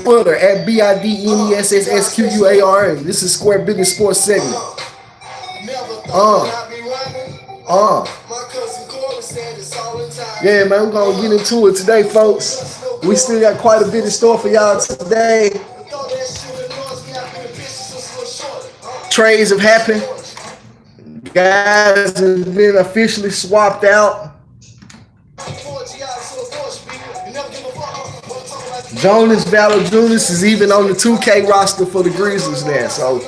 Twitter at BIDNESSSQUARA. This is Square Business Sports segment. Yeah, man, we're gonna get into it today, folks. We still got quite a bit in store for y'all today. Trades have happened. Guys have been officially swapped out. Jonas Valanciunas is even on the 2K roster for the Grizzlies now. So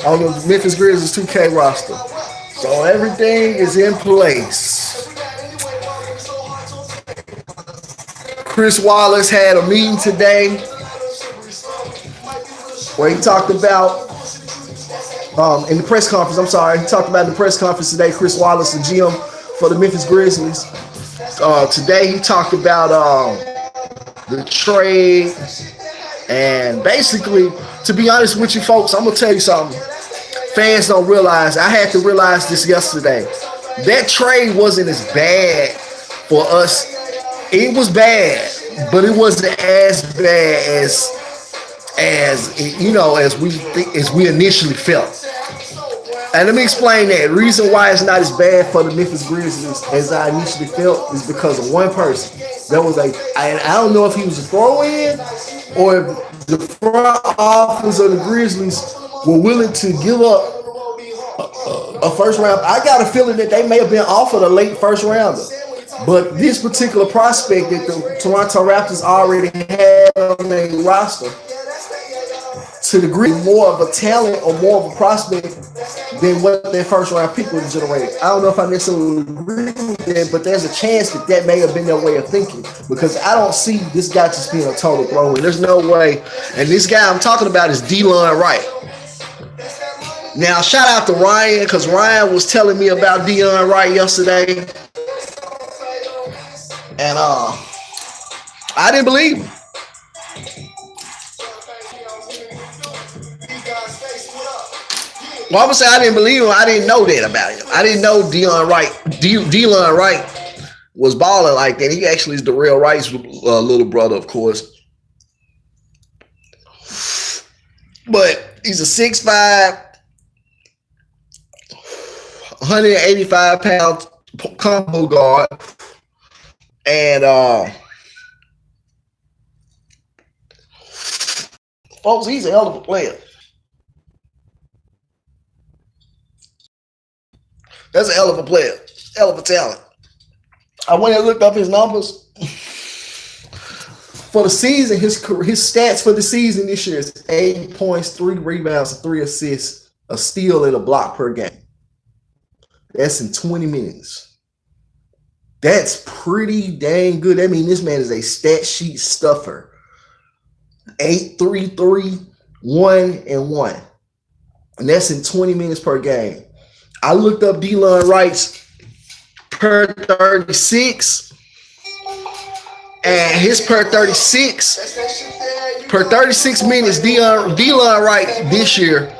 on the Memphis Grizzlies 2K roster. So everything is in place. Chris Wallace had a meeting today where he talked about in the press conference. I'm sorry, he talked about in the press conference today. Chris Wallace, the GM for the Memphis Grizzlies. Today he talked about the trade, and basically, to be honest with you folks, I'm gonna tell you something. Fans don't realize. I had to realize this yesterday. That trade wasn't as bad for us. It was bad, but it wasn't as bad as we initially felt. And let me explain that. The reason why it's not as bad for the Memphis Grizzlies as I initially felt is because of one person. That was I don't know if he was a throw-in or if the front office of the Grizzlies were willing to give up a first round. I got a feeling that they may have been offered a late first rounder. But this particular prospect that the Toronto Raptors already had on their roster, to the degree more of a talent or more of a prospect than what their first round pick would generate. I don't know if I necessarily agree with that, but there's a chance that may have been their way of thinking, because I don't see this guy just being a total throw-in. There's no way. And this guy I'm talking about is Delon Wright. Now, shout out to Ryan, because Ryan was telling me about Delon Wright yesterday. And I didn't believe him. Well, I'm gonna say I didn't believe him. I didn't know that about him. I didn't know Delon Wright was balling like that. He actually is the real Wright's little brother, of course. But he's a 6'5", 185-pound combo guard. And folks, he's a hell of a player. That's a hell of a player, hell of a talent. I went and looked up his numbers for the season. His stats for the season this year is 8 points, 3 rebounds, 3 assists, a steal, and a block per game. That's in 20 minutes. That's pretty dang good. I mean, this man is a stat sheet stuffer. 8-3-3, 1-1. And that's in 20 minutes per game. I looked up Delon Wright's per 36, and his per 36 minutes, Delon Wright this year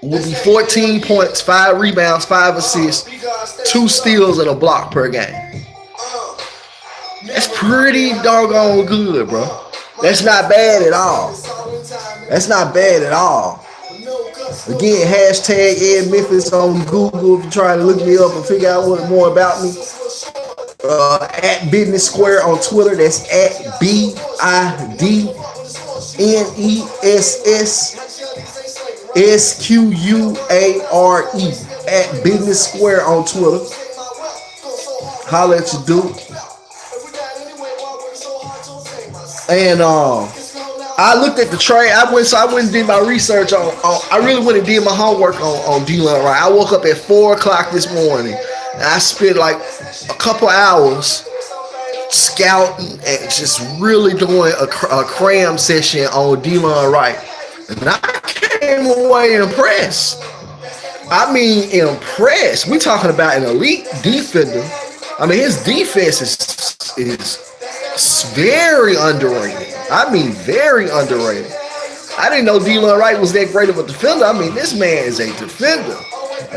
will be 14 points, 5 rebounds, 5 assists, 2 steals, and a block per game. That's pretty doggone good, bro. That's not bad at all. That's not bad at all. Again, hashtag Ed Memphis on Google if you're trying to look me up and figure out more about me. At Business Square on Twitter. That's at BIDNESSSQUARE. At Business Square on Twitter. Holla at your dude. And I looked at the trade. I went and did my research on I really went and did my homework on Delon Wright. I woke up at 4 o'clock this morning, and I spent like a couple hours scouting and just really doing a cram session on Delon Wright. And I came away impressed. I mean, impressed. We're talking about an elite defender. I mean, his defense is very underrated. I mean, very underrated. I didn't know Delon Wright was that great of a defender. I mean, this man is a defender.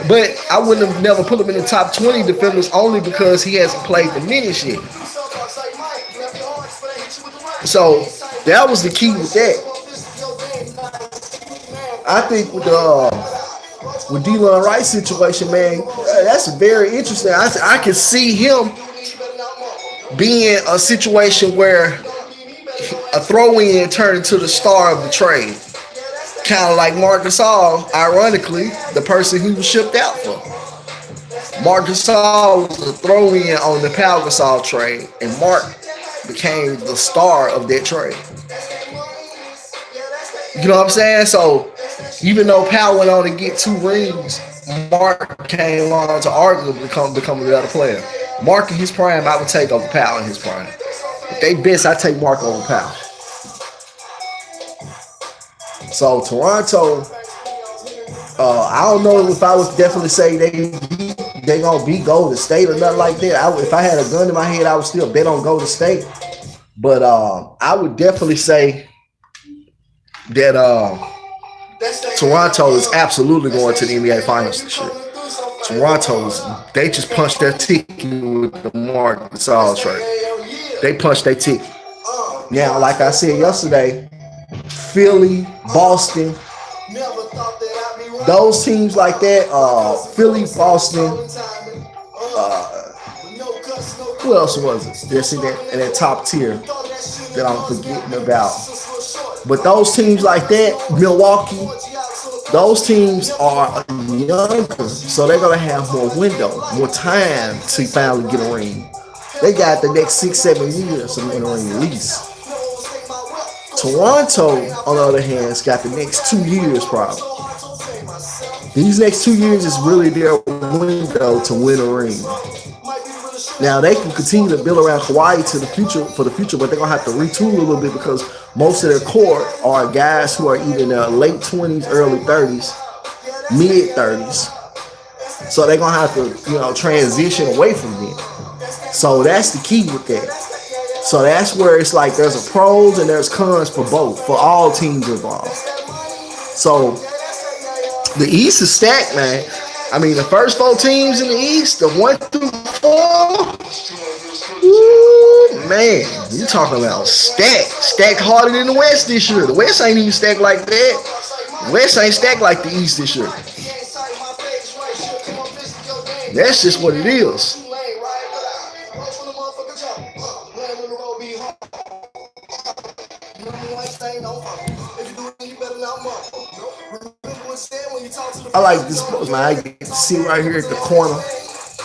But I wouldn't have never put him in the top 20 defenders only because he hasn't played the minutes yet. So that was the key with that. I think with Delon Wright situation, man, that's very interesting. I can see him being a situation where a throw-in turned into the star of the trade. Kind of like Marc Gasol, ironically, the person he was shipped out for. Marc Gasol was a throw-in on the Pau Gasol trade, and Marc became the star of that trade. You know what I'm saying? So even though Powell went on to get 2 rings, Mark came on to arguably become a better player. Mark in his prime, I would take over Powell in his prime. If they best, I take Mark over Powell. So Toronto, I don't know if I would definitely say they gonna beat Golden State or nothing like that. If I had a gun in my head, I would still bet on Golden State. But I would definitely say that Toronto is absolutely going to the NBA Finals this year. They just punched their ticket with the Marc Gasol trade. They punched their ticket. Now, like I said yesterday, Philly, Boston, those teams like that, Philly, Boston, who else was it? That's in that top tier that I'm forgetting about. But those teams like that, Milwaukee, those teams are younger, so they're gonna have more window, more time to finally get a ring. They got the next 6-7 years to win a ring at least. Toronto, on the other hand, has got the next 2 years probably. These next 2 years is really their window to win a ring. Now they can continue to build around Kawhi for the future, but they're gonna have to retool a little bit because most of their core are guys who are either in their late 20s, early 30s, mid 30s. So they're gonna have to, transition away from them. So that's the key with that. So that's where it's like there's a pros and there's cons for both, for all teams involved. So the East is stacked, man. I mean, the first 4 teams in the East, the 1 through 4, ooh, man, you talking about stacked harder than the West this year. The West ain't even stacked like that. The West ain't stacked like the East this year. That's just what it is. I like this post, man. I get to sit right here at the corner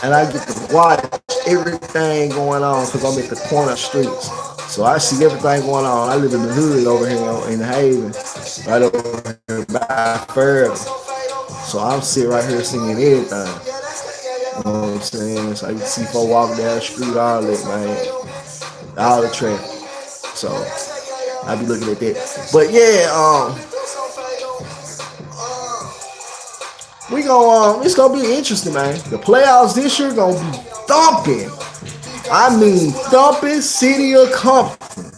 and I get to watch everything going on because I'm at the corner streets. So I see everything going on. I live in the hood over here in the Haven, right over here by Fairview. So I'm sitting right here seeing everything. You know what I'm saying? So I can see folks walking down the street, all that, man. All the traffic. So I be looking at that. But yeah, it's gonna be interesting, man. The playoffs this year gonna be thumping. I mean thumping City of Compton.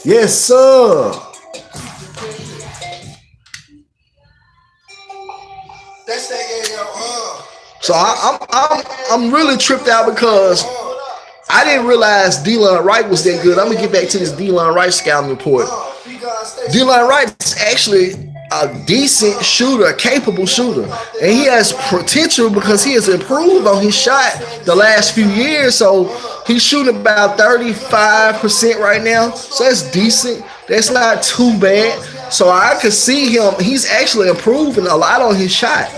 Yes, sir. So I'm really tripped out because I didn't realize Delon Wright was that good. I'm gonna get back to this Delon Wright scouting report. Delon Wright is actually a decent shooter, a capable shooter, and he has potential because he has improved on his shot the last few years. So he's shooting about 35% right now. So that's decent. That's not too bad. So I could see him. He's actually improving a lot on his shot.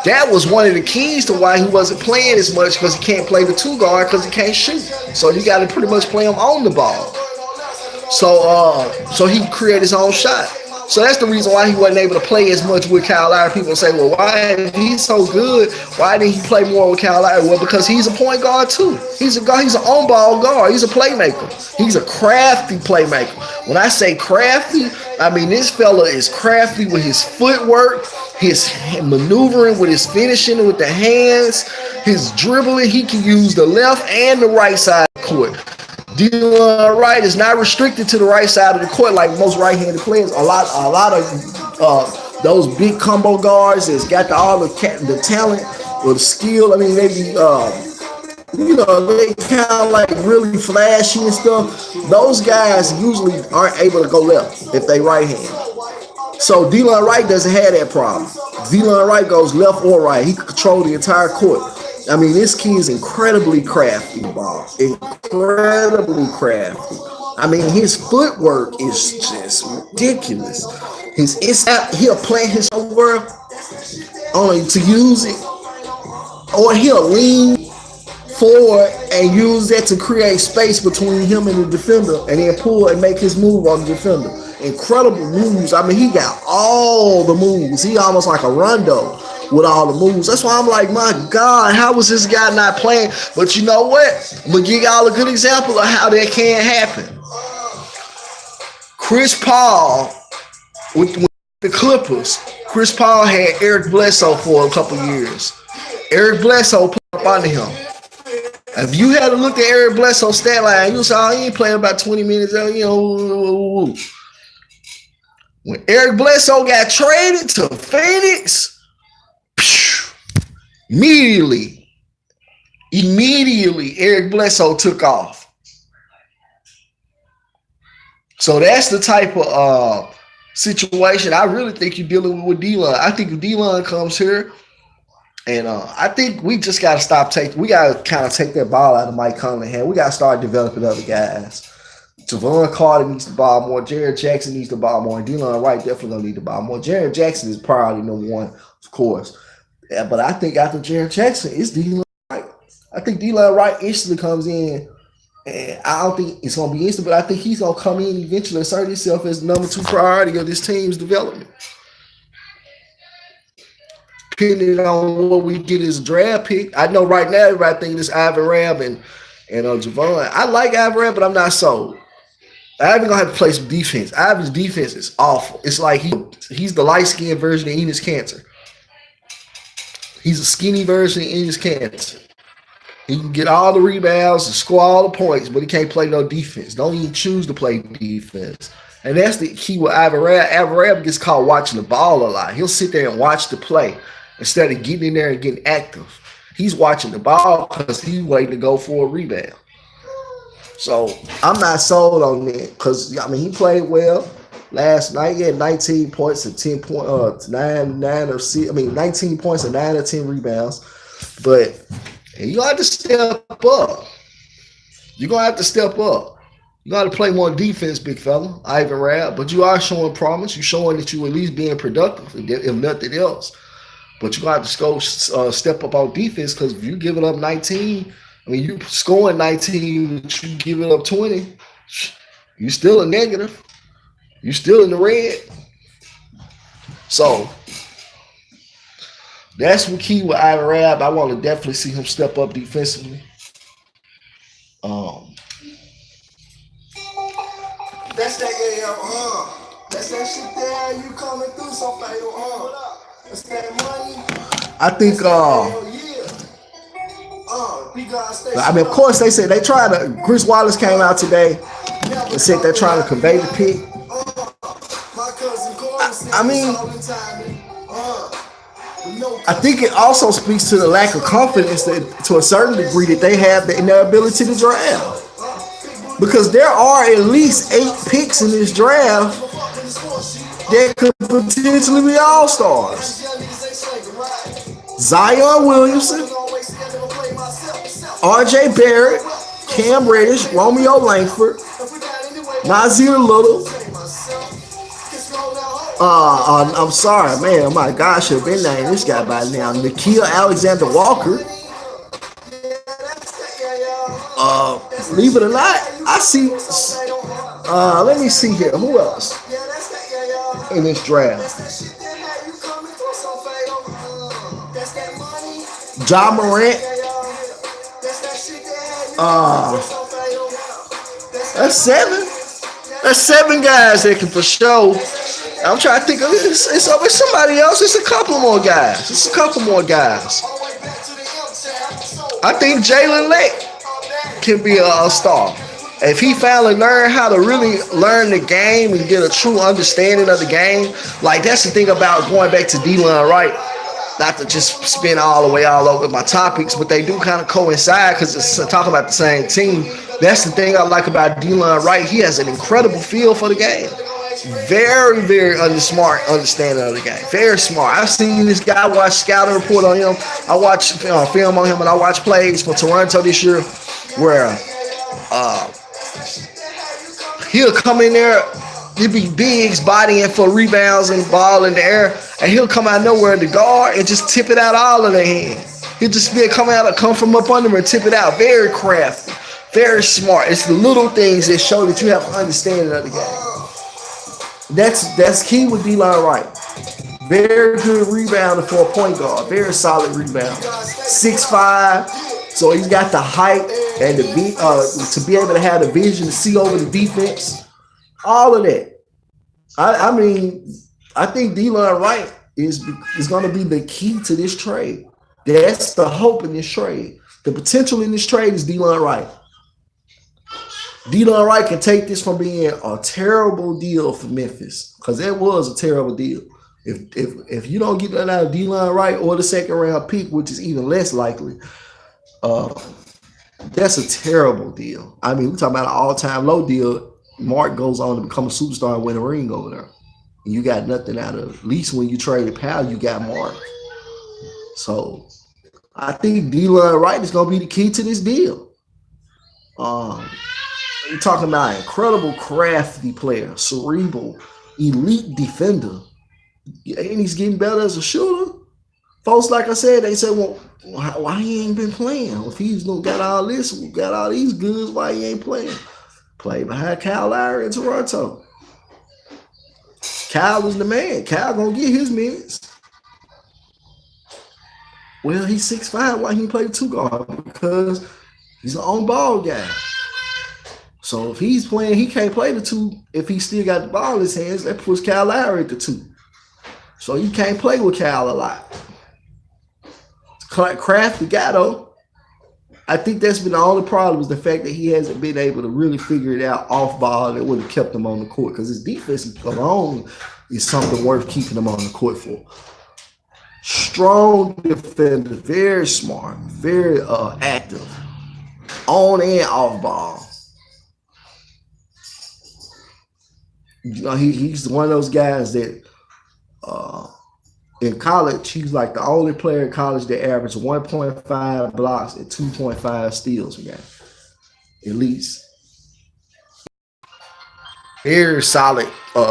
That was one of the keys to why he wasn't playing as much because he can't play the 2 guard because he can't shoot. So you got to pretty much play him on the ball. So he created his own shot. So that's the reason why he wasn't able to play as much with Kyle Lowry. People say, well, why, if he's so good, why didn't he play more with Kyle Lowry? Well, because he's a point guard too. He's an on-ball guard. He's a playmaker. He's a crafty playmaker. When I say crafty, I mean this fella is crafty with his footwork, his maneuvering, with his finishing with the hands, his dribbling. He can use the left and the right side of the court. Delon Wright is not restricted to the right side of the court like most right-handed players. A lot of those big combo guards that's got all the talent or the skill. I mean, they be they kind of like really flashy and stuff. Those guys usually aren't able to go left if they right hand. So Delon Wright doesn't have that problem. Delon Wright goes left or right. He can control the entire court. I mean, this kid is incredibly crafty, ball. Incredibly crafty. I mean, his footwork is just ridiculous. His inside, he'll plant his over only to use it, or he'll lean forward and use that to create space between him and the defender, and then pull and make his move on the defender. Incredible moves. I mean, he got all the moves. He almost like a Rondo with all the moves. That's why I'm like, my God, how was this guy not playing? But you know what? I'm gonna give y'all a good example of how that can happen. Chris Paul with the Clippers. Chris Paul had Eric Bledsoe for a couple years. Eric Bledsoe put up under him. If you had to look at Eric Bledsoe's stat line, you saw he ain't playing about 20 minutes. When Eric Bledsoe got traded to Phoenix, immediately, Eric Bledsoe took off. So that's the type of situation I really think you're dealing with Delon. I think if Delon comes here, and I think we just got to stop taking. We got to kind of take that ball out of Mike Conley's hand. We got to start developing other guys. Javon Carter needs to ball more. Jared Jackson needs to ball more. And Delon Wright definitely gonna need to ball more. Jared Jackson is priority number one, of course. Yeah, but I think after Jared Jackson, it's Delon Wright. I think Delon Wright instantly comes in, and I don't think it's gonna be instant, but I think he's gonna come in eventually and assert himself as number two priority of this team's development. Depending on what we get as a draft pick, I know right now everybody thinks it's Ivan Rabb and Javon. I like Ivan Rabb, but I'm not sold. Ivan gonna have to play some defense. Ivan's defense is awful. It's like he's the light-skinned version of Enes Kanter. He's a skinny version of Enes Kanter. He can get all the rebounds and score all the points, but he can't play no defense. Don't even choose to play defense. And that's the key with Ivan Rabb. Ivan Rabb gets caught watching the ball a lot. He'll sit there and watch the play instead of getting in there and getting active. He's watching the ball because he's waiting to go for a rebound. So I'm not sold on that because I mean he played well last night. He had 19 points and 10 point, 9 or 6. I mean 19 points and 9 or 10 rebounds. But you got to step up. You're gonna have to step up. You got to play more defense, big fella, Ivan Rabb. But you are showing promise. You're showing that you at least being productive, if nothing else. But you got to go step up on defense because if you're giving up 19. I mean, you scoring 19, but you give it up 20, you still a negative. You still in the red. So that's what key with Ivan Rabb. I want to definitely see him step up defensively. That's that that's that shit there. You coming through so fatal, That's that money. I think I mean, of course, they said they tried to. Chris Wallace came out today and said they're trying to convey the pick. I mean, I think it also speaks to the lack of confidence that, to a certain degree, that they have in their ability to draft. Because there are at least 8 picks in this draft that could potentially be all-stars. Zion Williamson, R.J. Barrett, Cam Reddish, Romeo Langford, Nazir Little. I'm sorry, man. Oh my gosh, I should have been naming this guy by now. Nickeil Alexander Walker. Believe it or not, I see. Let me see here. Who else in this draft? Ja Morant. That's 7. That's 7 guys that can for sure. I'm trying to think of it's somebody else. It's a couple more guys. I think Jalen Lake can be a star. If he finally learn how to really learn the game and get a true understanding of the game, like that's the thing about going back to Delon Wright. not to just spin all the way all over my topics, but they do kind of coincide because it's talking about the same team. That's the thing I like about D-Line Wright. He has an incredible feel for the game. Very, very smart understanding of the game. Very smart. I've seen this guy watch scouting report on him. I watch film on him, and I watch plays for Toronto this year where uh, he'll come in there. He'll be bigs bodying for rebounds and the ball in the air, and he'll come out of nowhere in the guard and just tip it out all of their hands. He'll just be come from up under him and tip it out. Very crafty, very smart. It's the little things that show that you have an understanding of the game. That's key with D-Line Wright. Very good rebounder for a point guard. Very solid rebounder. 6'5", so he's got the height and to be able to have the vision to see over the defense. All of that. I mean, I think D-Line Wright is going to be the key to this trade. That's the hope in this trade. The potential in this trade is D-Line Wright. D-Line Wright can take this from being a terrible deal for Memphis, because that was a terrible deal. If you don't get that out of D-Line Wright or the second round pick, which is even less likely, that's a terrible deal. I mean, we're talking about an all-time low deal. Mark goes on to become a superstar and win a ring over there. And you got nothing out of it. At least when you traded Powell, you got Mark. So I think D-Line Wright is going to be the key to this deal. You're talking about an incredible crafty player, cerebral, elite defender. And he's getting better as a shooter. Folks, like I said, they said, well, why he ain't been playing? If he's got all this, got all these goods, why he ain't playing? Play behind Kyle Lowry in Toronto. Kyle is the man. Kyle gonna get his minutes. Well, he's 6'5". Why he play two guard? Because he's an on-ball guy. So if he's playing, he can't play the two. If he still got the ball in his hands, that puts Kyle Lowry at the two. So you can't play with Kyle a lot. Crafty guy though. I think that's been the only problem, is the fact that he hasn't been able to really figure it out off ball that would have kept him on the court, because his defense alone is something worth keeping him on the court for. Strong defender, very smart, very active, on and off ball. You know, he's one of those guys that in college, he's like the only player in college that averaged 1.5 blocks and 2.5 steals a game, at least. Very solid,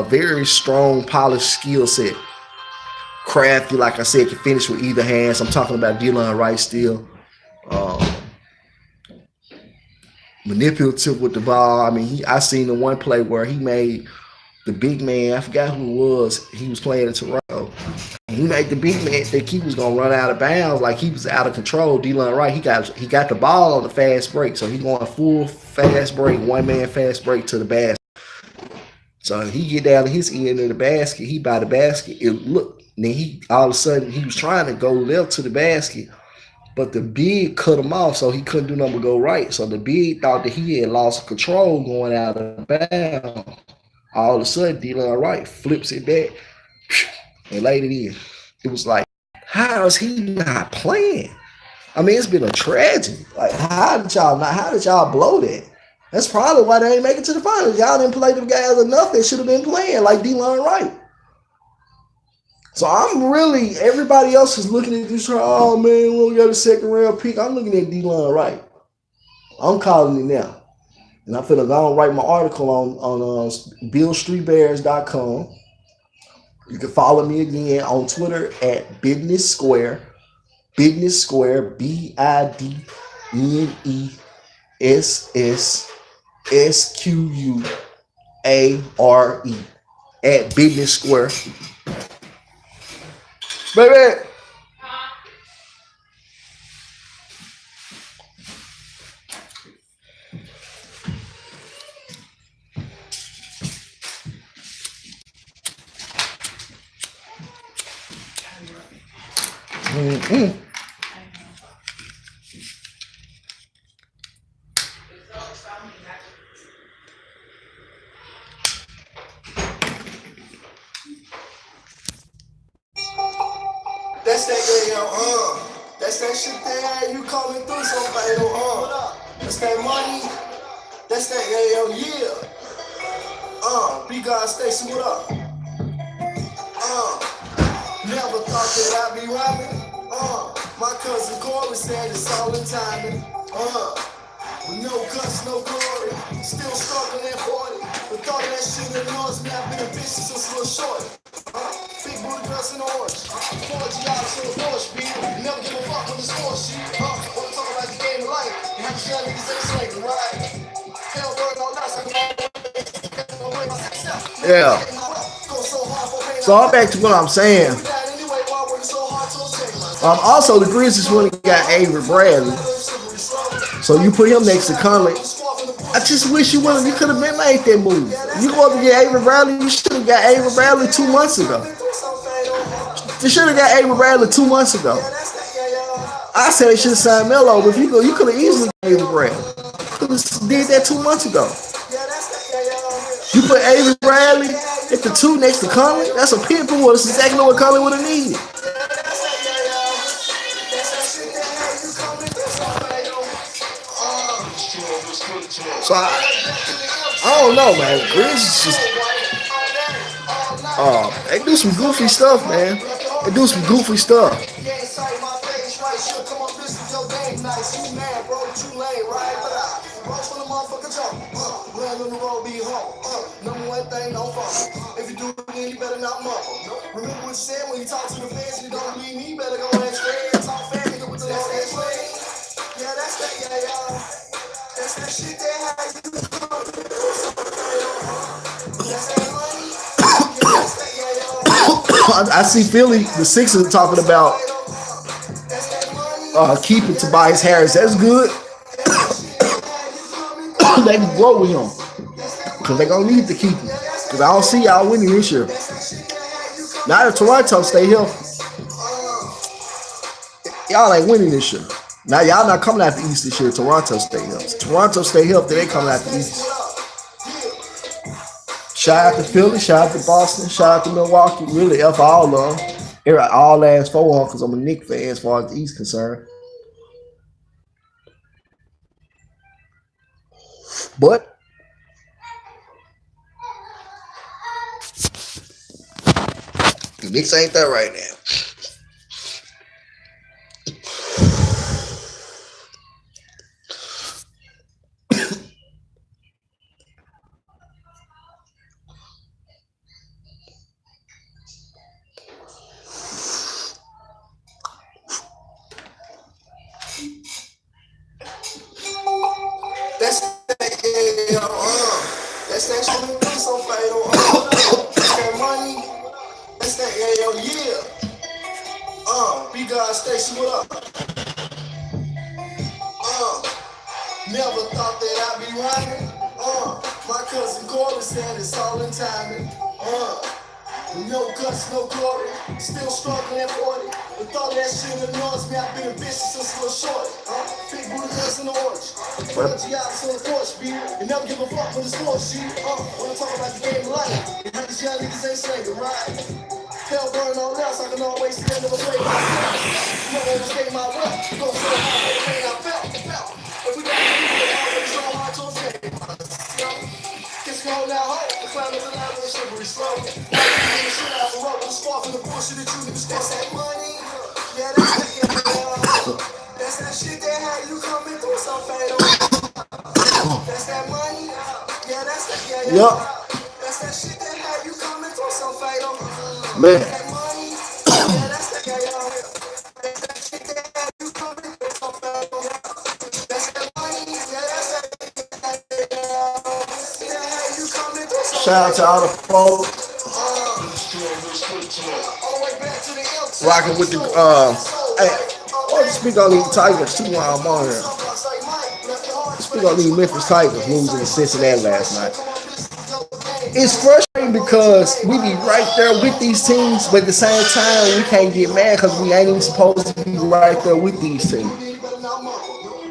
very strong, polished skill set. Crafty, like I said, can finish with either hands. I'm talking about D-Line Wright still. Manipulative with the ball. I mean, I seen the one play where he made the big man, I forgot who it was. He was playing in Toronto. He made the big man think he was gonna run out of bounds, like he was out of control. D-Line Wright, he got the ball on the fast break, so he's going full fast break, one man fast break to the basket. So he get down to his end of the basket, he by the basket. Then he all of a sudden he was trying to go left to the basket, but the big cut him off, so he couldn't do nothing but go right. So the big thought that he had lost control going out of bounds. All of a sudden, D-Line Wright flips it back and laid it in. It was like, how is he not playing? I mean, it's been a tragedy. Like, how did y'all blow that? That's probably why they ain't make it to the finals. Y'all didn't play them guys enough that should have been playing, like D-Line Wright. So everybody else is looking at this, oh man, we'll get a second round pick. I'm looking at D-Line Wright. I'm calling it now. And I'm finna go and write my article on BillStreetBears.com. You can follow me again on Twitter at Business Square. Business Square, BIDNESSSSQUARE at Business Square. Baby. Mm-hmm. that's that, yeah, that's that shit there, you coming through so fatal, that's that money, that's that, yeah, be God Station, what up, never thought that I'd be rapping, my cousin Corey said it's all in timing, with no guts, no glory, still struggling at 40, but thought that shit annoys me, I've been a bitch since a little short, big booty girls in the orange, 4G out to the Porsche, beat, never give a fuck on this horse shit, wanna talk about the game of life, and how the young niggas ain't slaving, right? Hell, bird, all that, yeah. So I'm back to what I'm saying. Also, the Grizzlies when he got Avery Bradley. So you put him next to Conley. I just wish you could have been made that move. You want to get Avery Bradley, you should have got Avery Bradley 2 months ago. You should have got Avery Bradley 2 months ago. I said they should have signed Melo, but if you could have easily got Avery Bradley. Could have did that 2 months ago. You put Avery Bradley at the 2 next to Conley. That's a pit bull. That's exactly what Conley would have needed. So I don't know, man. Grizz just they do some goofy stuff, man. They do some goofy stuff. If you do it, you better not mumble. Remember what you said when you talk to the fans, you don't believe me, better go X-ray. Talk fast, nigga, with the long X-ray. Yeah, that's that, yeah. That's that shit that has you. That's that money. Yeah, that's that, yeah. I see Philly, the Sixers talking about keeping Tobias Harris. That's good. They can grow with him. Because they're going to need to keep him. Because I don't see y'all winning this year. Now that Toronto stay healthy, y'all ain't winning this year. Now y'all not coming out the East this year. Toronto stay healthy. Toronto stay healthy, they coming out the East. Shout out to Philly, shout out to Boston, shout out to Milwaukee. Really, F all of them. All last 4 on because I'm a Knicks fan as far as the East concerned. But the Knicks ain't that right now. That's that shit so fatal. That's that money. That's that yeah. Be God Station, what up? Never thought that I'd be rhyming. My cousin Corey said it's all in timing. No guts, no glory. Still struggling at 40. But thought that shit annoys me. I've been a bitch since a little short. Big booty girls in the orange. 4G out to the Porsche, beat. You never give a fuck when it's sports shit. Wanna talk about the game of life. And how these young niggas ain't slaving, right? Hell burn all else, I can always see that never play myself. You don't overstay my wealth. Go so hard for the pain I felt. If we got to do it, always so hard to escape myself. Kiss me on that hole, the clown is alive with a shivery slow. Shit out the road, the spark from the bullshit that you niggas that's that money. Yeah, that's that, yeah. That's that shit that had you coming through so fatal. That's that money. Yeah, that's that, yeah. Yep. That's that shit that had you coming through so fatal. Man. That's that money. Yeah, that's that, yeah. That's that shit that had you coming through so fatal. That's that money. Yeah, that's that, yeah. Shout out to all the folks rocking with the hey, I want to speak on these Tigers too while I'm on here. Speak on these Memphis Tigers losing to Cincinnati last night. It's frustrating because we be right there with these teams, but at the same time we can't get mad because we ain't even supposed to be right there with these teams.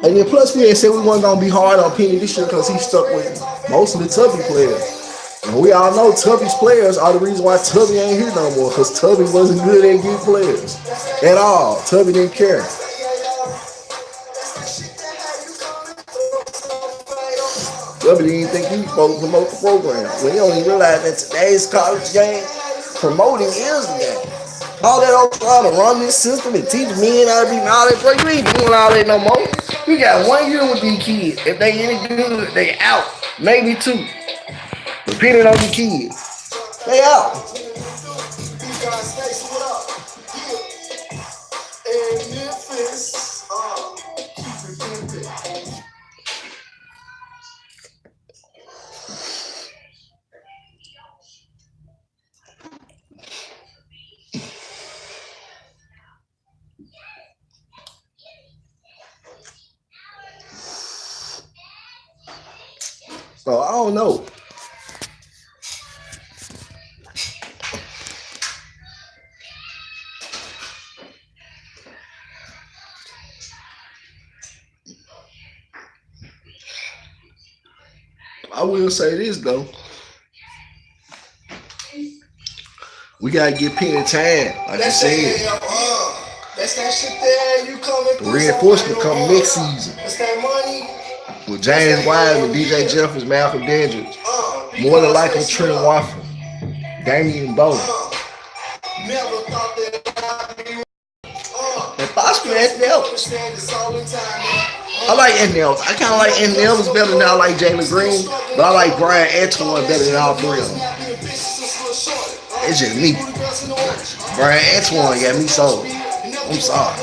And then plus we had said we weren't gonna be hard on Penny this year because he's stuck with most of the Tubby players. And we all know Tubby's players are the reason why Tubby ain't here no more, because Tubby wasn't good at getting players at all. Tubby didn't care. Tubby didn't think he was supposed to promote the program. Well, he don't even realize that today's college game, promoting is the game. All that old trying to run this system and teach men how to be all that play. You ain't doing all that no more. You got 1 year with these kids. If they any good, they out. Maybe 2. Depending on the kids. They out. So I don't know. I will say this though. We gotta get Penny time, like I said. That's that shit there. You coming? The reinforcement come next season. That's that money. With James Wiseman, DJ Jeffers, Malcolm Dandridge, more than likely Trent Warford, Damian Bowen. And possibly Anthony Ellis. I like Anthony Ellis. I kind of like Anthony Ellis better than I like Jalen Green, but I like Brian Antoine better than all 3 of them. It's just me. Brian Antoine got me sold. I'm sorry.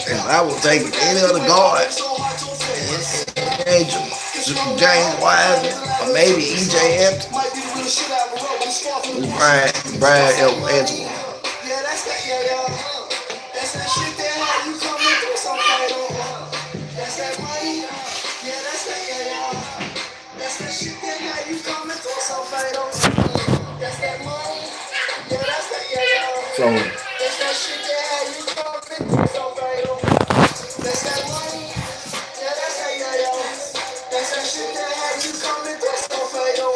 And I will take any other guard. James Wiseman, or maybe EJ Hampton. Brian Antoine. So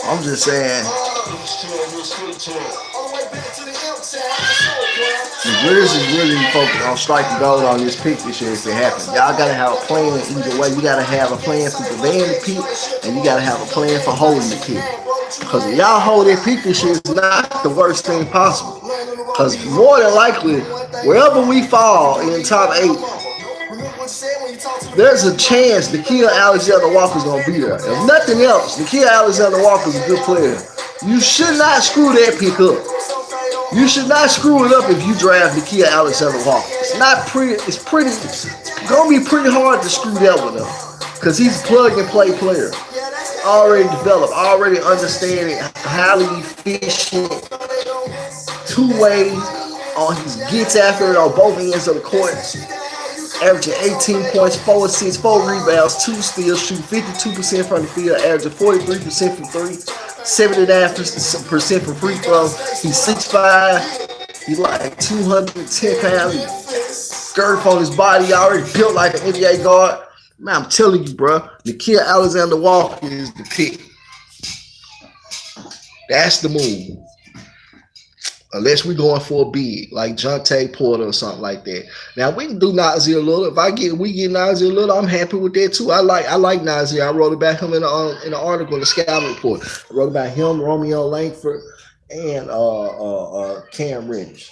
I'm just saying, the Grizzlies really focus on striking gold on this pick this year if it happens. Y'all gotta have a plan either way. You gotta have a plan for prevailing the pick, and you gotta have a plan for holding the pick. Because if y'all hold that pick this year, is not the worst thing possible. Because more than likely, wherever we fall in the top 8, there's a chance Nikhil Alexander-Walker's gonna be there. If nothing else, Nikhil Alexander-Walker's a good player. You should not screw that pick up. You should not screw it up if you draft Nikhil Alexander-Walker. It's gonna be pretty hard to screw that one up. Because he's a plug and play player. Already developed, already understanding, highly efficient, 2 ways on his gets after it on both ends of the court. Averaging 18 points, 4 assists, 4 rebounds, 2 steals, shoot 52% from the field, averaging 43% from 3, 79% from free throws. He's 6'5", he's like 210 pounds, girth on his body, already built like an NBA guard. Man, I'm telling you, bro, Nikhil Alexander-Walker is the pick. That's the move. Unless we're going for a big, like Jonte Porter or something like that. Now we can do Nazir Little. If we get Nazir Little, I'm happy with that too. I like Nazir. I wrote about him in the article in the scouting report. I wrote about him, Romeo Langford, and Cam Reddish.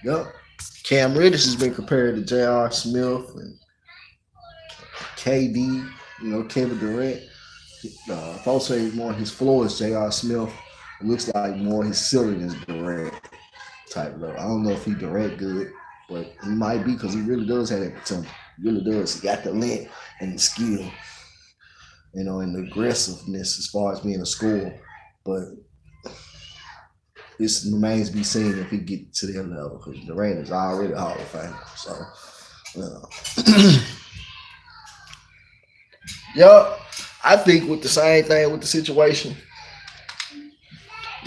Yep. Cam Reddish has been compared to J.R. Smith and KD, Kevin Durant. Folks say more his floor is J.R. Smith. It looks like more his ceiling is Durant type level. I don't know if he Durant good, but he might be because he really does have that potential. He really does. He got the length and the skill, and the aggressiveness as far as being a scorer. But this remains to be seen if he gets to that level because Durant is already a Hall of Famer. So, yep. I think with the same thing with the situation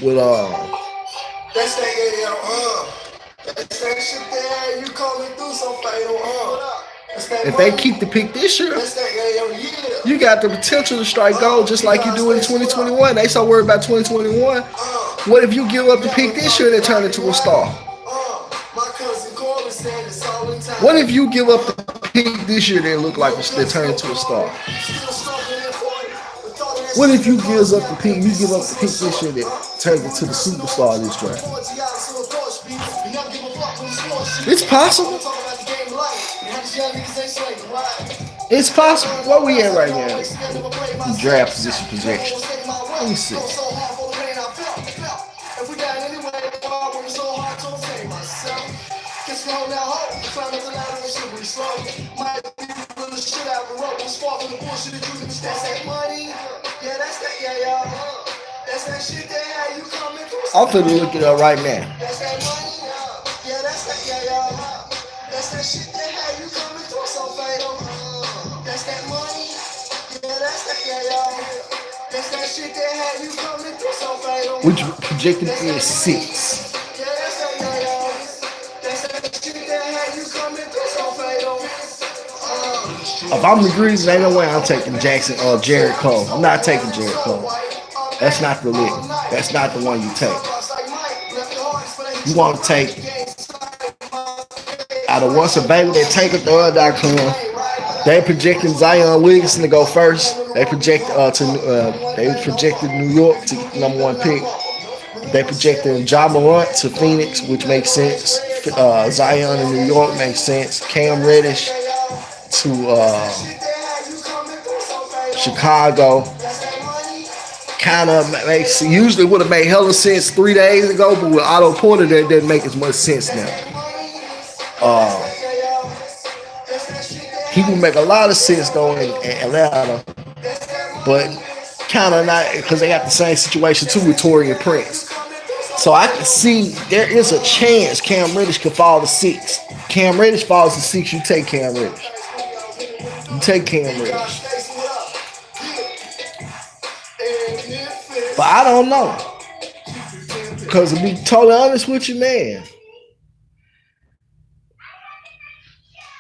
with That's that, that's that shit there. You coming through so fatal, if they keep the pick this year, you got the potential to strike gold just like you do in 2021. They so worried about 2021. What if you give up the pick this year and turn into a star? What if you give up the pick this year that look like they turn into a star? What if you give up the pick? You give up the pick this year that turns into the superstar this draft? It's possible. It's possible. Where we at right now? Draft position projection. Let me see. I'm finna look it up right now. Which projected is 6. If I'm the Grizzlies, ain't no way I'm taking Jackson or Jared Cole. I'm not taking Jared Cole. That's not the lick. That's not the one you take. You want to take out of what's available, they take it to They projecting Zion Williamson to go first. They projected New York to get #1 pick. They projected Ja Morant to Phoenix, which makes sense. Zion in New York makes sense. Cam Reddish to Chicago. Kind of makes, usually would have made hella sense 3 days ago, but with Otto Porter, that doesn't make as much sense now. He would make a lot of sense though in Atlanta, but kind of not, because they got the same situation too with Torian Prince. So I can see there is a chance Cam Reddish could fall to 6. Cam Reddish falls to 6, you take Cam Reddish. You take Cam Reddish. But I don't know. Because to be totally honest with you, man,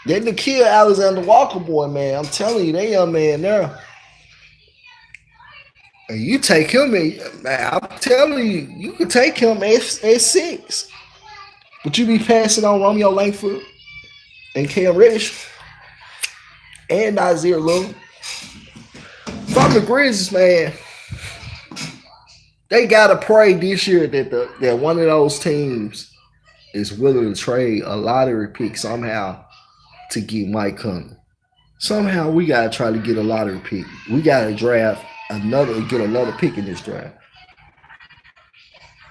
that Nikhil Alexander Walker boy, man, I'm telling you, that young man there. And you take him in, man, I'm telling you, you can take him at 6. But you be passing on Romeo Langford and Cam Reddish and Nazir Little. From the Grizzlies, man, they gotta pray this year that one of those teams is willing to trade a lottery pick somehow to get Mike Conley. Somehow we gotta try to get a lottery pick. We gotta get another pick in this draft.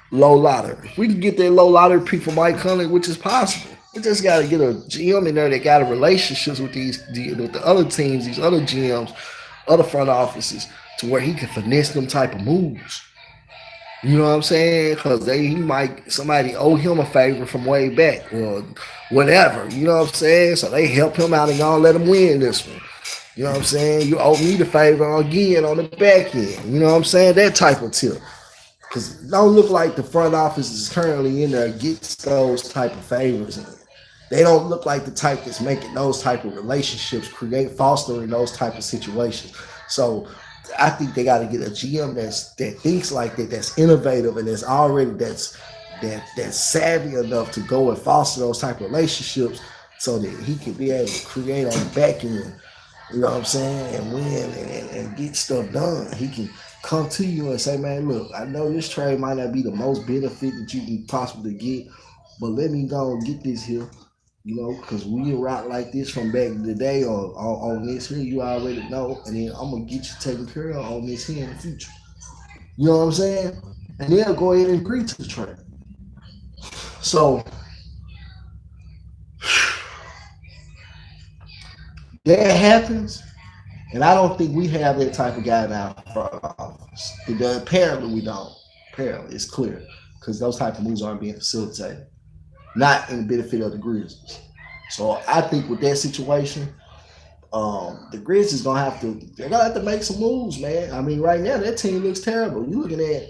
Low lottery. If we can get that low lottery pick for Mike Conley, which is possible. We just gotta get a GM in there that got relationships with the other teams, these other GMs, other front offices, to where he can finesse them type of moves. You know what I'm saying? Because somebody owe him a favor from way back or whatever. You know what I'm saying? So they help him out and gonna let him win this one. You know what I'm saying? You owe me the favor again on the back end. You know what I'm saying? That type of tip. Because it don't look like the front office is currently in there gets those type of favors. They don't look like the type that's making those type of relationships, fostering those type of situations. So I think they got to get a GM that thinks like that, that's innovative, and that's savvy enough to go and foster those type of relationships, so that he can be able to create on the back end. You know what I'm saying, and win and get stuff done. He can come to you and say, "Man, look, I know this trade might not be the most benefit that you can possibly get, but let me go and get this here." You know, because we rock like this from back in the day or on this here, you already know, and then I'm going to get you taken care of on this here in the future. You know what I'm saying? And they'll go ahead and agree to the trade. So, that happens, and I don't think we have that type of guy in our front office. Apparently we don't. Apparently, it's clear, because those type of moves aren't being facilitated. Not in the benefit of the Grizzlies. So I think with that situation, the Grizzlies they're gonna have to make some moves, man. I mean, right now that team looks terrible. You're looking at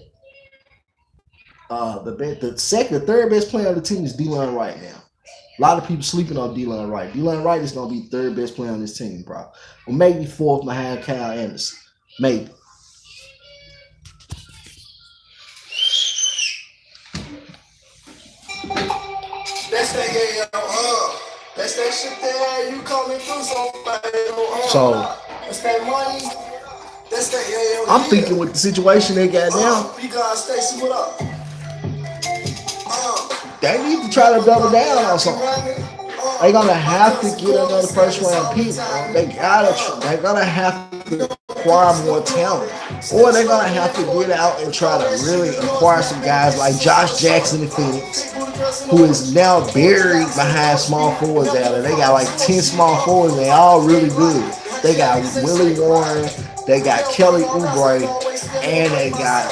The second, third best player on the team is D-Line Wright now. A lot of people sleeping on D-Line Wright. D-Line Wright is gonna be third best player on this team, bro. Or maybe fourth behind Kyle Anderson. Maybe. That's that that's that shit there. You coming through so that's that money. That's that I'm thinking with the situation they got now. You guys Stacy, what up? They need to try to double down on something. They're gonna have to get another first round pick. They gotta have to acquire more talent, or they're gonna have to get out and try to really acquire some guys like Josh Jackson in Phoenix, who is now buried behind small forwards out there. They got like 10 small forwards. They all really good. They got Willie Warren, they got Kelly Oubre, and they got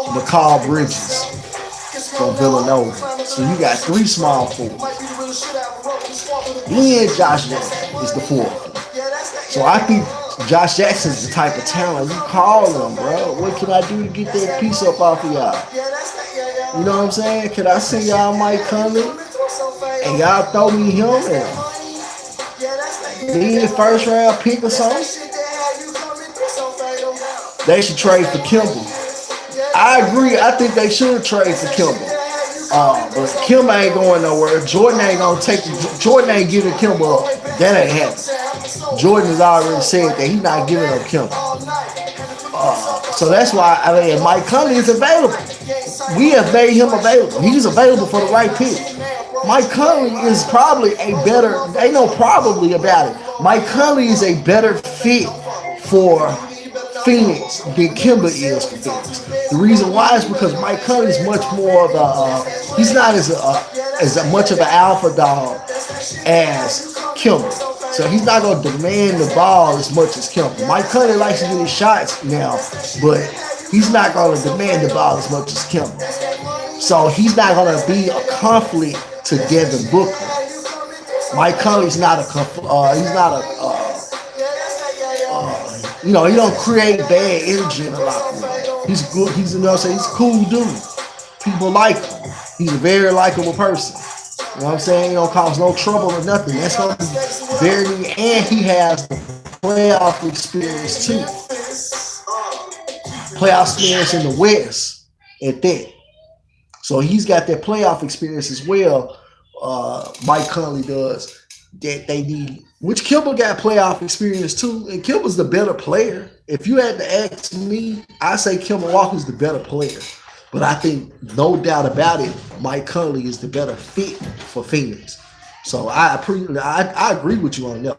McCall Bridges from Villanova. So you got 3 small forwards. Then Josh Jackson is the 4th. So I think Josh Jackson is the type of talent you call him, bro. What can I do to get that piece up off of y'all? You know what I'm saying? Can I send y'all Mike Conley? And y'all throw me him and then first round pick or something? They should trade for Kimball. I agree. I think they should trade for Kimball. But Kimball ain't going nowhere. Jordan ain't gonna take. Jordan ain't giving Kimball up. That ain't happening. Jordan has already said that he's not giving up Kimball. So that's why Mike Conley is available. We have made him available. He's available for the right pick. Mike Conley is probably a better. Ain't no probably about it. Mike Conley is a better fit for Phoenix than Kemba is for Phoenix. The reason why is because Mike Conley is much more of a. He's not as much of an alpha dog as Kemba. So he's not going to demand the ball as much as Kemba. Mike Conley likes to get his shots now, but he's not going to demand the ball as much as Kemba. So he's not going to be a conflict to Devin Booker. Mike Conley's not a he's not a he don't create bad energy in the locker room. He's good. He's he's a cool dude. People like him. He's a very likable person. You know what I'm saying? He don't cause no trouble or nothing. That's gonna be very, and he has the playoff experience too. Playoff experience in the West at that. So he's got that playoff experience as well. Mike Conley does. That they need, which Kemba got playoff experience too, and Kemba's the better player. If you had to ask me, I say Kemba Walker's the better player. But I think, no doubt about it, Mike Conley is the better fit for Phoenix. So I agree with you on that.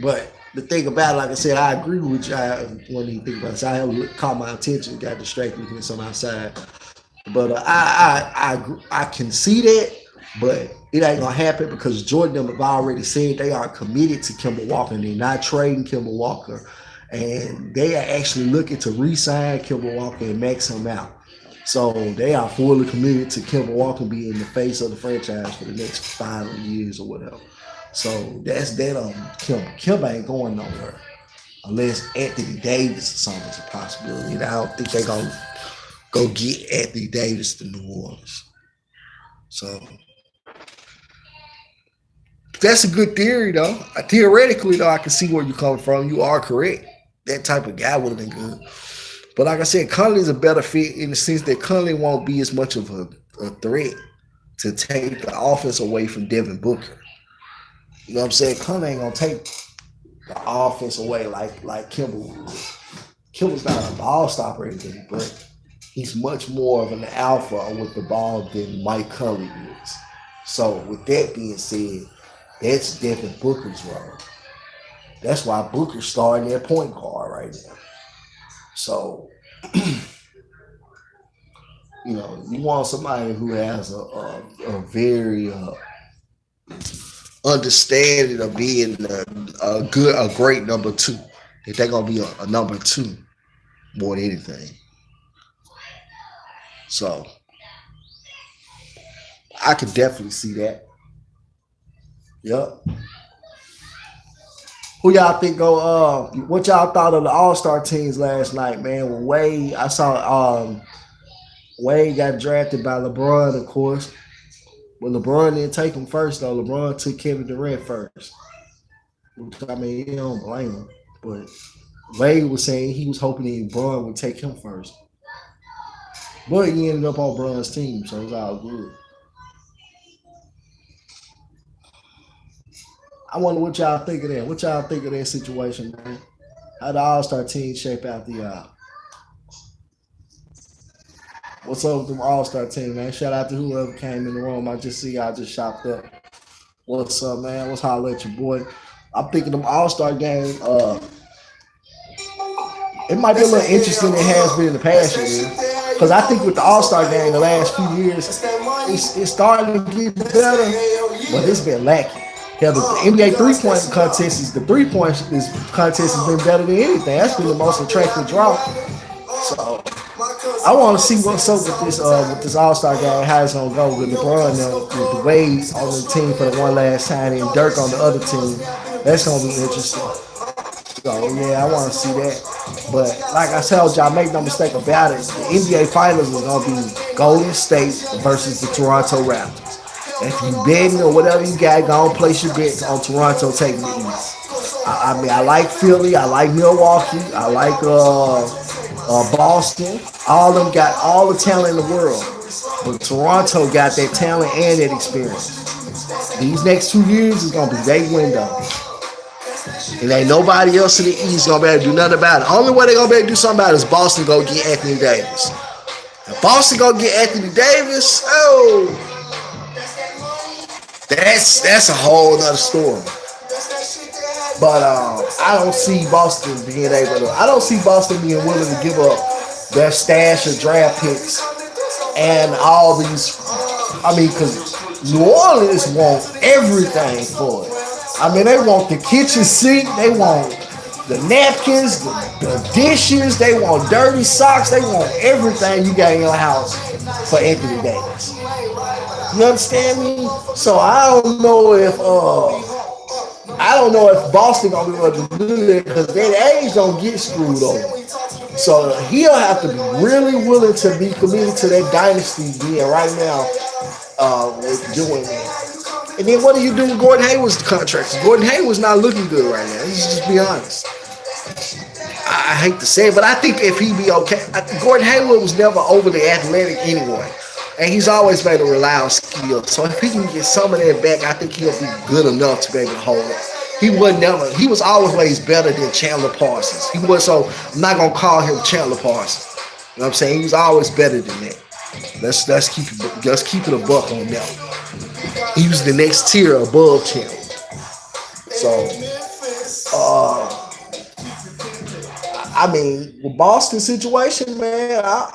But the thing about it, like I said, I agree with you. I wasn't even thinking about it. So I caught my attention, got distracted with some outside. But I can see that, but it ain't gonna happen because Jordan have already said they are committed to Kemba Walker and they're not trading Kemba Walker, and they are actually looking to re-sign Kemba Walker and max him out. So they are fully committed to Kemba Walker being the face of the franchise for the next 5 years or whatever. So that's that on Kemba. Kemba ain't going nowhere unless Anthony Davis or something is a possibility. And I don't think they're gonna go get Anthony Davis to New Orleans. So that's a good theory, though. Theoretically, though, I can see where you're coming from. You are correct. That type of guy would have been good. But like I said, Conley's a better fit in the sense that Conley won't be as much of a threat to take the offense away from Devin Booker. You know what I'm saying? Conley ain't going to take the offense away like Kemba would. Kemba's not a ball stopper or anything, but he's much more of an alpha with the ball than Mike Conley is. So with that being said, that's Devin Booker's role. That's why Booker's starting their point guard right now. So, you want somebody who has a very understanding of being a great number 2. That they're gonna be a number 2 more than anything. So I could definitely see that. Yep. Who y'all think go? What y'all thought of the All-Star teams last night, man? When Wade, I saw Wade got drafted by LeBron, of course. But LeBron didn't take him first, though. LeBron took Kevin Durant first. Which, I mean, you don't blame him. But Wade was saying he was hoping that LeBron would take him first. But he ended up on LeBron's team, so it's all good. I wonder what y'all think of that. What y'all think of that situation, man? How the All-Star team shape out the what's up with them All-Star team, man? Shout out to whoever came in the room. I just see y'all just shopped up. What's up, man? What's holler at your boy? I'm thinking them All-Star game, it might be a little interesting than it has been in the past year. Because I think with the All-Star game the last few years, it's starting to get better, but it's been lacking. Hell, the NBA three-point contest is the three-point contest has been better than anything. That's been the most attractive draw. So I want to see what's up with this All-Star game, how it's gonna go with LeBron with the Wade on the team for the one last time and Dirk on the other team. That's gonna be interesting. So yeah, I want to see that. But like I told y'all, make no mistake about it, the NBA Finals is gonna be Golden State versus the Toronto Raptors. If you betting or whatever you got, go and place your bets on Toronto taking the East. I mean, I like Philly, I like Milwaukee, I like Boston. All of them got all the talent in the world, but Toronto got that talent and that experience. These next 2 years is gonna be their window. And ain't nobody else in the East gonna be able to do nothing about it. Only way they gonna be able to do something about it is Boston go get Anthony Davis. If Boston go get Anthony Davis, that's a whole nother story. But I don't see Boston being able to. I don't see Boston being willing to give up their stash of draft picks and all these. I mean, because New Orleans want everything for it. I mean, they want the kitchen sink, they want the napkins, the dishes, they want dirty socks, they want everything you got in your house for Anthony Davis. You understand me? So I don't know if Boston gonna be able to do that because their age don't get screwed over. So he'll have to be really willing to be committed to that dynasty being right now with doing that. And then what do you do with Gordon Hayward's contract? Gordon Hayward's not looking good right now. Let's just be honest. I hate to say it, but I think if he be okay, Gordon Hayward was never overly athletic anyway. And he's always made to rely on skill. So if he can get some of that back, I think he'll be good enough to be able to hold it. He was always better than Chandler Parsons. I'm not gonna call him Chandler Parsons. You know what I'm saying? He was always better than that. Let's keep it a buck on that. He was the next tier above Chandler. So I mean, with Boston situation, man, I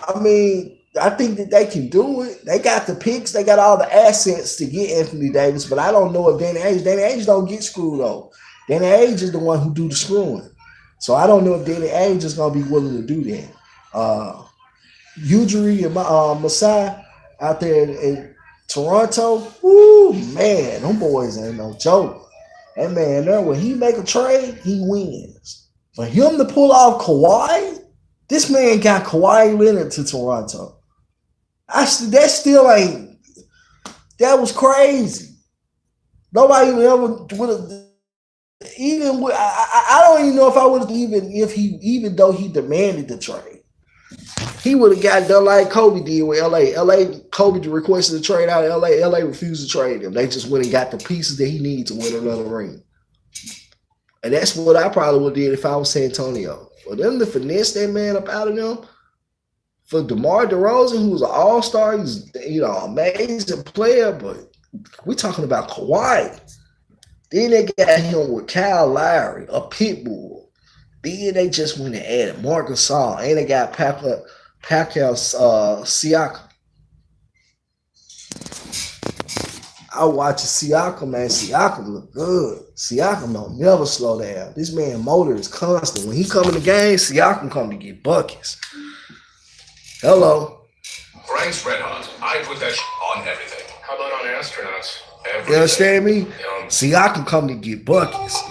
think that they can do it. They got the picks, they got all the assets to get Anthony Davis, but I don't know if Danny Ainge don't get screwed though. Danny Ainge is the one who do the screwing. So I don't know if Danny Ainge is gonna be willing to do that. Ujiri and Masai out there in Toronto, woo, man, them boys ain't no joke. And man, when he make a trade, he wins. For him to pull off Kawhi, this man got Kawhi Leonard to Toronto. That was crazy. Nobody ever would have. Even I don't even know if I would have even though he demanded the trade. He would have got done like Kobe did with LA. Kobe requested a trade out of LA. LA refused to trade him. They just went and got the pieces that he needs to win another ring. And that's what I probably would have did if I was San Antonio. For them to finesse that man up out of them, for DeMar DeRozan, who's an all-star, he's amazing player, but we're talking about Kawhi. Then they got him with Kyle Lowry, a pit bull. Then they just went and added Marc Gasol, and they got Pascal Siakam. I watch Siakam, man. Siakam look good. Siakam don't never slow down. This man motor is constant. When he come in the game, Siakam come to get buckets. Hello. Frank's Red Hot. I put that on everything. How about on astronauts? You understand me? Siakam come to get buckets.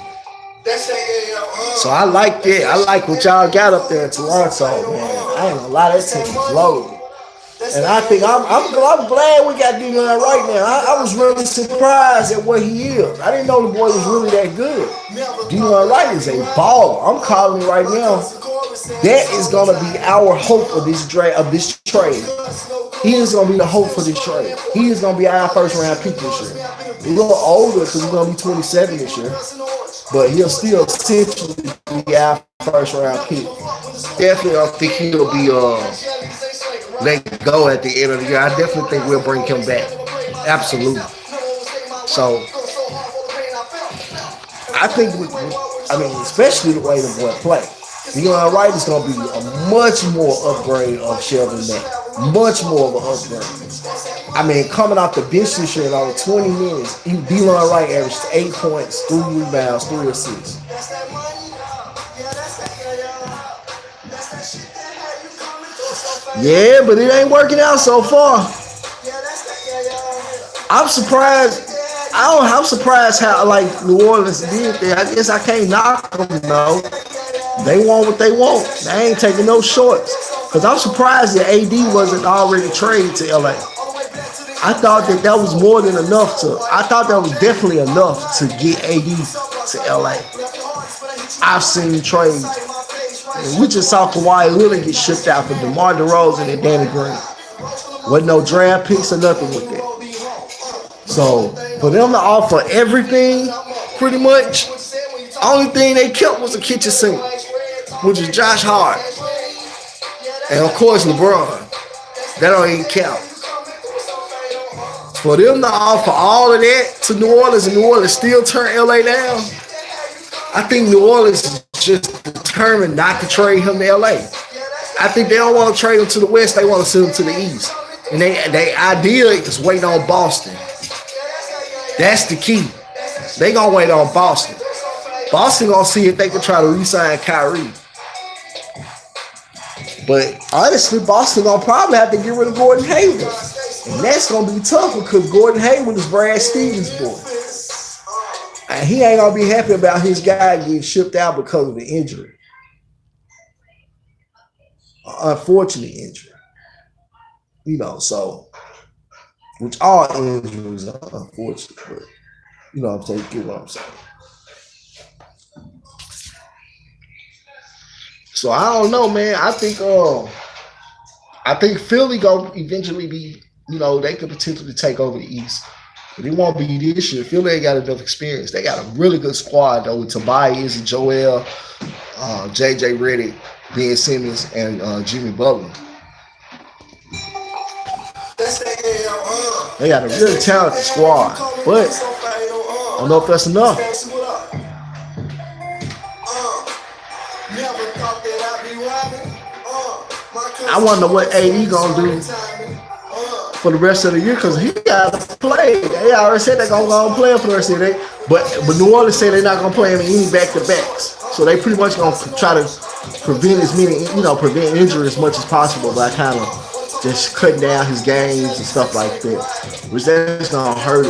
So I like that. I like what y'all got up there in Toronto, man. I ain't gonna lie, that team is loaded. And I think I'm glad we got D-Line right now. I was really surprised at what he is. I didn't know the boy was really that good. D-Line Wright is a baller. I'm calling it right now. That is gonna be our hope of this trade. He is gonna be the hope for this trade. He is gonna be our first round pick this year. A little older because he's gonna be 27 this year, but he'll still essentially be our first round pick. Definitely, I think he'll be let go at the end of the year. I definitely think we'll bring him back. Absolutely. So I think, especially the way the boy play. Dion Wright is going to be a much more upgrade of Sheldon Mack. Much more of an upgrade. Coming off the bench this year in only 20 minutes, Dion Wright averaged 8 points, 3 rebounds, 3 assists. Yeah, but it ain't working out so far. I'm surprised. I'm surprised how New Orleans did that. I guess I can't knock them. No, they want what they want. They ain't taking no shorts. Cause I'm surprised that AD wasn't already traded to LA. I thought that was more than enough to. I thought that was definitely enough to get AD to LA. I've seen trades. We just saw Kawhi Leonard get shipped out for DeMar DeRozan and Danny Green. Wasn't no draft picks or nothing with that. So for them to offer everything, pretty much, only thing they kept was a kitchen sink, which is Josh Hart. And of course LeBron. That don't even count. For them to offer all of that to New Orleans and New Orleans still turn LA down, I think New Orleans is just determined not to trade him to LA. I think they don't want to trade him to the West, they want to send him to the East. And they idea is waiting on Boston. That's the key. They gonna wait on Boston. Boston gonna see if they can try to re-sign Kyrie. But honestly, Boston gonna probably have to get rid of Gordon Hayward. And that's gonna be tough because Gordon Hayward is Brad Stevens' boy. And he ain't gonna be happy about his guy getting shipped out because of an injury. Unfortunate injury. So which all injuries are unfortunate, but I'm saying, get what I'm saying. So I don't know, man. I think Philly gonna eventually be, they could potentially take over the East. But it won't be this year. Philly ain't got enough experience. They got a really good squad though with Tobias and Joel, JJ Redick, Ben Simmons, and Jimmy Butler. They got a really talented squad, but I don't know if that's enough. I wonder what AD gonna do for the rest of the year because he got to play. They already said they're gonna go and play him for the rest of the day, but New Orleans said they're not gonna play him in any back-to-backs. So they pretty much gonna try to prevent injury as much as possible by kind of just cutting down his games and stuff like that. Which that's gonna hurt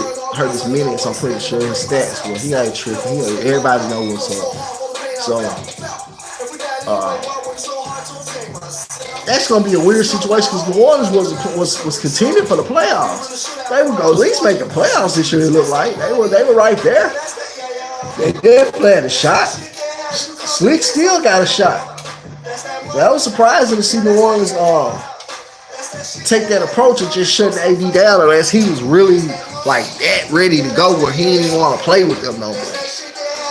his minutes, I'm pretty sure, his stats. Well, he ain't tripping. Everybody knows what's up. So that's gonna be a weird situation because New Orleans was contending for the playoffs. They would go at least make the playoffs this year. It looked like they were right there. They definitely had a shot. Slick still got a shot. That was surprising to see New Orleans take that approach of just shutting AD down, or as he was really like that ready to go where he didn't even want to play with them no more.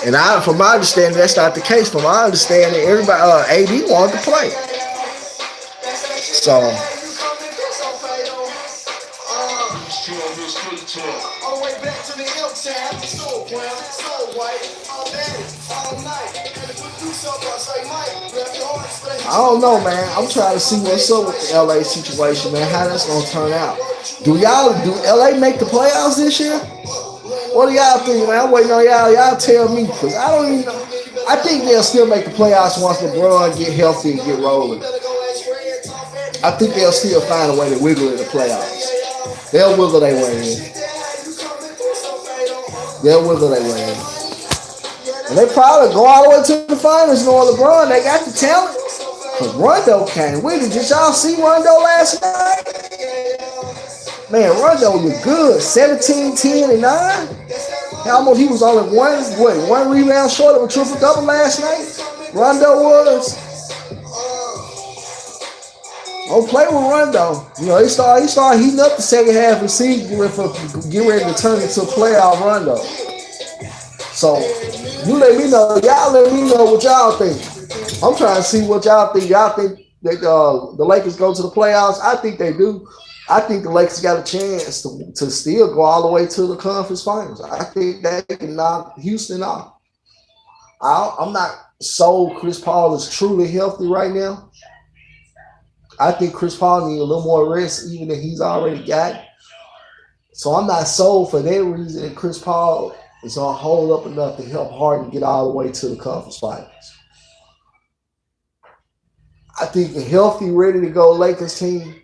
And from my understanding, that's not the case. From my understanding, everybody AD wanted to play. So I don't know, man. I'm trying to see what's up with the LA situation, man. How that's gonna turn out. Do LA make the playoffs this year? What do y'all think, man? I'm waiting on y'all. Y'all tell me, because I don't even know. I think they'll still make the playoffs once LeBron get healthy and get rolling. I think they'll still find a way to wiggle in the playoffs. They'll wiggle their way in. Yeah, whether they win. And they probably go all the way to the finals knowing LeBron. They got the talent. Because Rondo came with it. Did y'all see Rondo last night? Man, Rondo looked good. 17, 10, and 9. Almost he was only one rebound short of a triple double last night. Rondo was. Don't play with Rondo. You know, he started heating up the second half of the season, get ready to turn into a playoff Rondo. So you let me know, y'all let me know what y'all think. I'm trying to see what y'all think. Y'all think that the Lakers go to the playoffs? I think they do. I think the Lakers got a chance to still go all the way to the conference finals. I think they can knock Houston off. I'm not sold Chris Paul is truly healthy right now. I think Chris Paul needs a little more rest, even that he's already got. So I'm not sold for that reason that Chris Paul is going to hold up enough to help Harden get all the way to the conference finals. I think a healthy, ready to go Lakers team,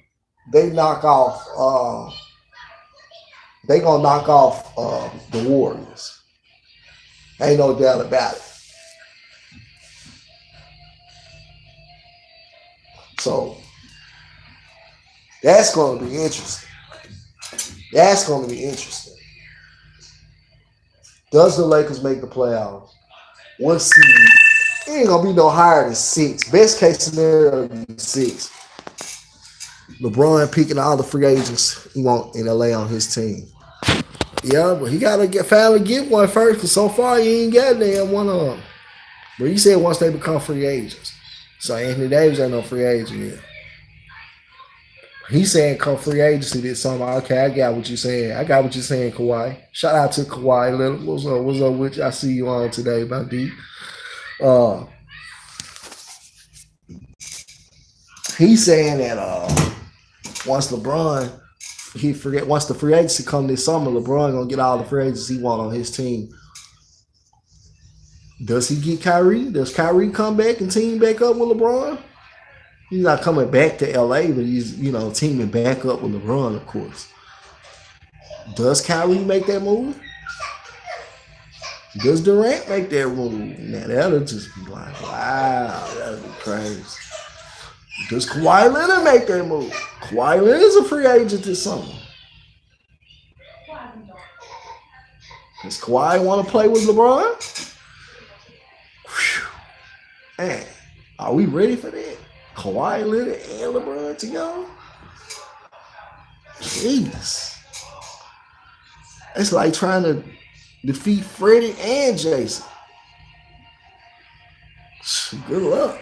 they knock off. They gonna knock off the Warriors. Ain't no doubt about it. So that's gonna be interesting. That's gonna be interesting. Does the Lakers make the playoffs? One seed. It ain't gonna be no higher than 6. Best case scenario, 6. LeBron picking all the free agents he want in LA on his team. Yeah, but he gotta finally get one first, because so far he ain't got damn one of them. But he said once they become free agents. So Anthony Davis ain't no free agent yet. He's saying come free agency this summer. Okay, I got what you're saying. I got what you're saying, Kawhi. Shout out to Kawhi Leonard. What's up? What's up with you? I see you on today, my D. He's saying that once the free agency come this summer, LeBron gonna get all the free agents he want on his team. Does he get Kyrie? Does Kyrie come back and team back up with LeBron? He's not coming back to LA, but he's, teaming back up with LeBron, of course. Does Kyrie make that move? Does Durant make that move? Now, that'll just be like, wow, that'll be crazy. Does Kawhi Leonard make that move? Kawhi Leonard is a free agent this summer. Does Kawhi want to play with LeBron? Whew. Man, are we ready for that? Kawhi Leonard and LeBron together? Jeez. It's like trying to defeat Freddie and Jason. Good luck.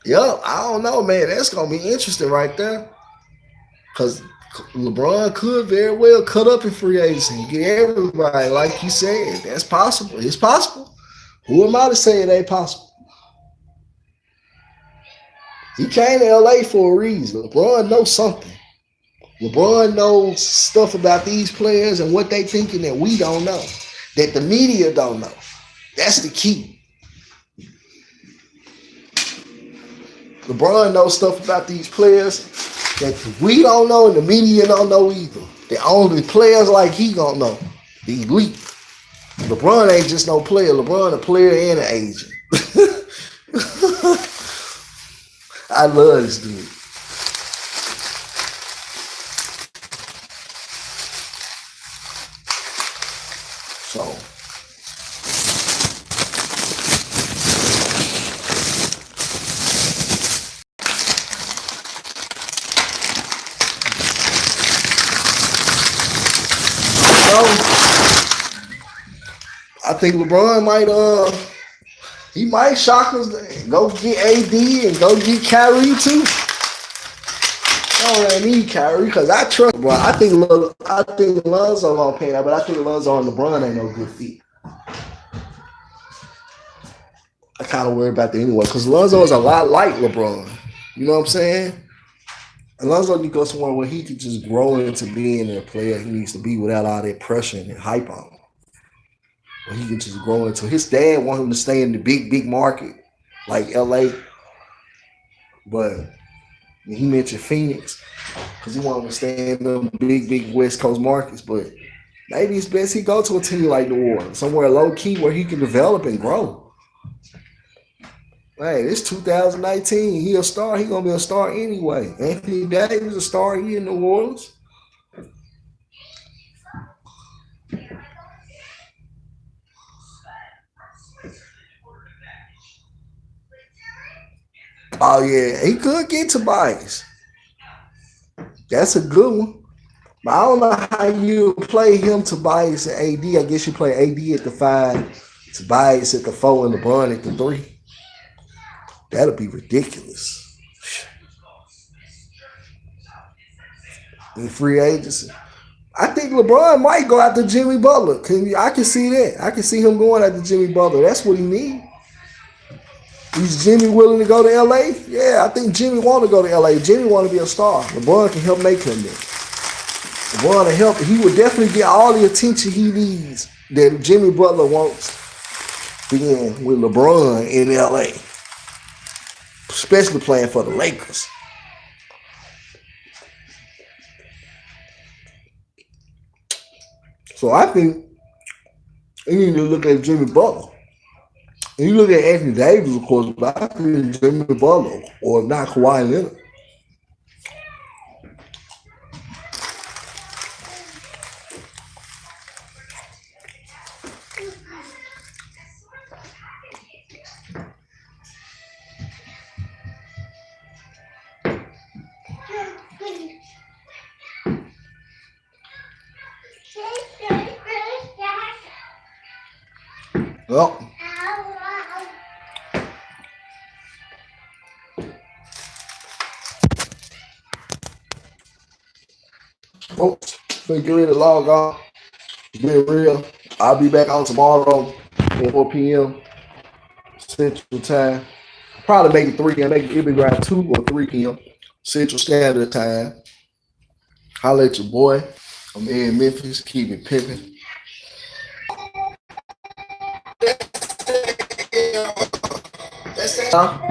Yup, I don't know, man. That's going to be interesting right there. Because LeBron could very well cut up in free agency and get everybody, like you said. That's possible. It's possible. Who am I to say it ain't possible? He came to LA for a reason. LeBron knows something. LeBron knows stuff about these players and what they thinking that we don't know, that the media don't know. That's the key. LeBron knows stuff about these players that we don't know and the media don't know either. The only players like he gonna know. The elite. LeBron ain't just no player. LeBron a player and an agent. I love this dude. So I think LeBron might shock us and go get AD and go get Kyrie too. I don't really need Kyrie because I trust LeBron. I think Lonzo gonna pay that, but I think Lonzo and LeBron ain't no good fit. I kind of worry about that anyway because Lonzo is a lot like LeBron. You know what I'm saying? And Lonzo need to go somewhere where he could just grow into being a player he needs to be without all that pressure and hype on him. Where he can just grow into. His dad want him to stay in the big market like LA. But And he mentioned Phoenix because he wanted to stay in the big West Coast markets. But maybe it's best he go to a team like New Orleans, somewhere low key where he can develop and grow. Hey, it's 2019. He a star. He gonna be a star anyway. Anthony Davis a star here in New Orleans. Oh yeah, he could get Tobias. That's a good one. But I don't know how you play him, Tobias, and AD. I guess you play AD at the 5, Tobias at the 4, and LeBron at the 3. That'll be ridiculous. In free agency. I think LeBron might go after Jimmy Butler. I can see that. I can see him going after Jimmy Butler. That's what he needs. Is Jimmy willing to go to LA? Yeah, I think Jimmy want to go to LA. Jimmy want to be a star. LeBron can help make him there. LeBron to help. He would definitely get all the attention he needs that Jimmy Butler wants being with LeBron in LA. Especially playing for the Lakers. So I think you need to look at Jimmy Butler. And you look at Anthony Davis, of course, but I think Jimmy Butler or not Kawhi Leonard. Well, folks, get ready to log off. It's been real. I'll be back on tomorrow at 4 p.m. Central Time. Probably make it 3 p.m. It'll be around 2 or 3 p.m. Central Standard Time. Holla at your boy. I'm in Memphis. Keep it pimping. Huh?